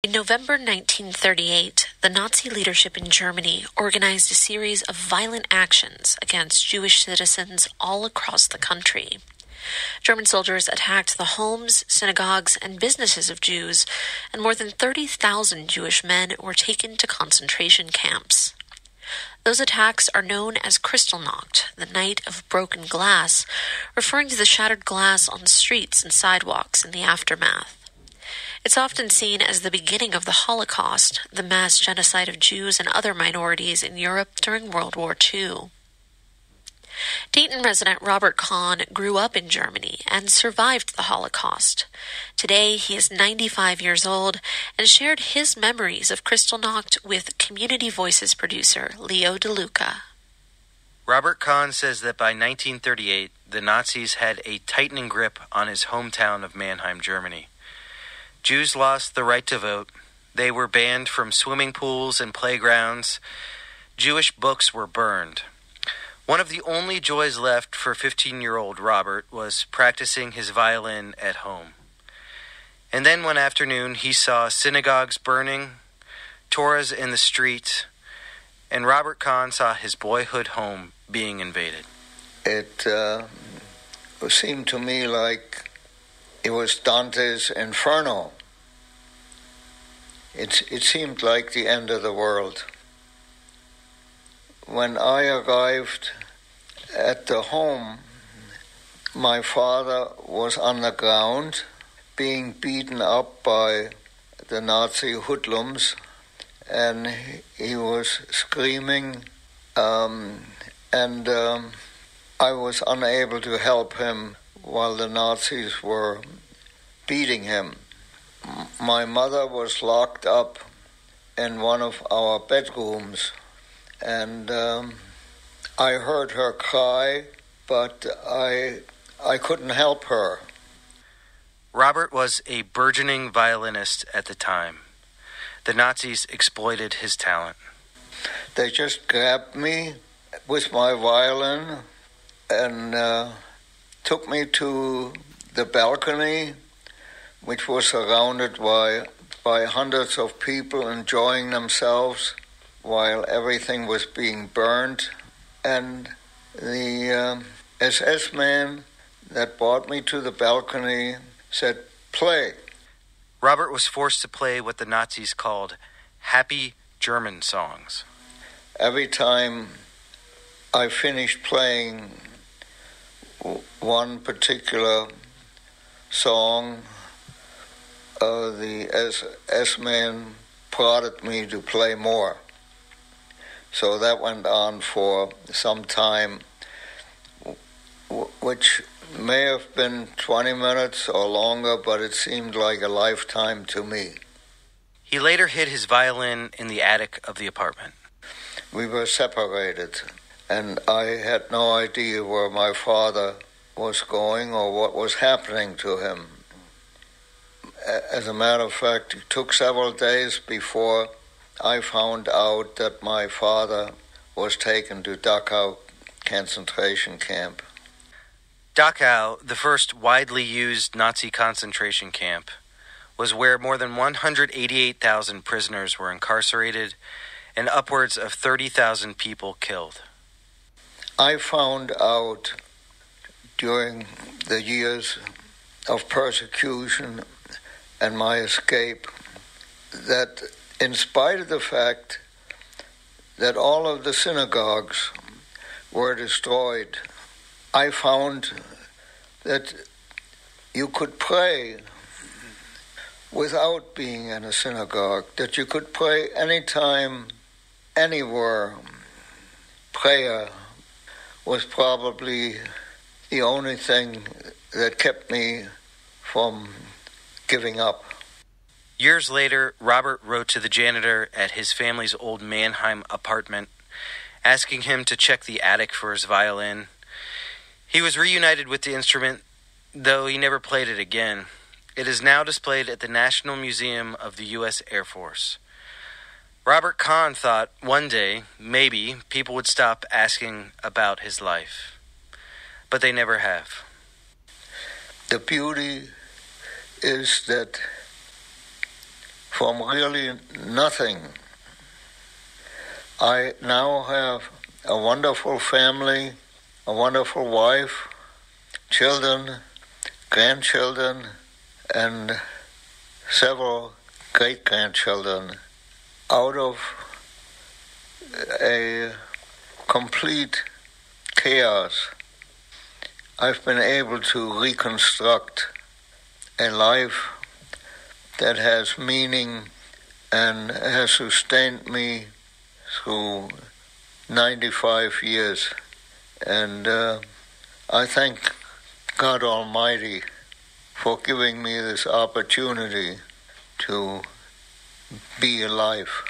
In November 1938, the Nazi leadership in Germany organized a series of violent actions against Jewish citizens all across the country. German soldiers attacked the homes, synagogues, and businesses of Jews, and more than 30,000 Jewish men were taken to concentration camps. Those attacks are known as Kristallnacht, the night of broken glass, referring to the shattered glass on streets and sidewalks in the aftermath. It's often seen as the beginning of the Holocaust, the mass genocide of Jews and other minorities in Europe during World War II. Dayton resident Robert Kahn grew up in Germany and survived the Holocaust. Today, he is 95 years old and shared his memories of Kristallnacht with Community Voices producer Leo DeLuca. Robert Kahn says that by 1938, the Nazis had a tightening grip on his hometown of Mannheim, Germany. Jews lost the right to vote. They were banned from swimming pools and playgrounds. Jewish books were burned. One of the only joys left for 15-year-old Robert was practicing his violin at home. And then one afternoon he saw synagogues burning, Torahs in the streets, and Robert Kahn saw his boyhood home being invaded. It seemed to me like it was Dante's Inferno. It seemed like the end of the world. When I arrived at the home, my father was on the ground being beaten up by the Nazi hoodlums, and he was screaming, and I was unable to help him while the Nazis were beating him. My mother was locked up in one of our bedrooms, and I heard her cry, but I couldn't help her. Robert was a burgeoning violinist at the time. The Nazis exploited his talent. They just grabbed me with my violin and took me to the balcony, which was surrounded by hundreds of people enjoying themselves while everything was being burned. And the SS man that brought me to the balcony said, "Play." Robert was forced to play what the Nazis called happy German songs. Every time I finished playing one particular song, the SS man prodded me to play more. So that went on for some time, which may have been 20 minutes or longer, but it seemed like a lifetime to me. He later hid his violin in the attic of the apartment. We were separated, and I had no idea where my father was going or what was happening to him. As a matter of fact, it took several days before I found out that my father was taken to Dachau concentration camp. Dachau, the first widely used Nazi concentration camp, was where more than 188,000 prisoners were incarcerated and upwards of 30,000 people killed. I found out during the years of persecution and my escape that in spite of the fact that all of the synagogues were destroyed, I found that you could pray without being in a synagogue, that you could pray anytime, anywhere. Prayer was probably the only thing that kept me from giving up. Years later, Robert wrote to the janitor at his family's old Mannheim apartment, asking him to check the attic for his violin. He was reunited with the instrument, though he never played it again. It is now displayed at the National Museum of the U.S. Air Force. Robert Kahn thought one day, maybe, people would stop asking about his life. But they never have. The beauty is that from really nothing. I now have a wonderful family, a wonderful wife, children, grandchildren, and several great-grandchildren. Out of a complete chaos, I've been able to reconstruct a life that has meaning and has sustained me through 95 years. And I thank God Almighty for giving me this opportunity to be alive.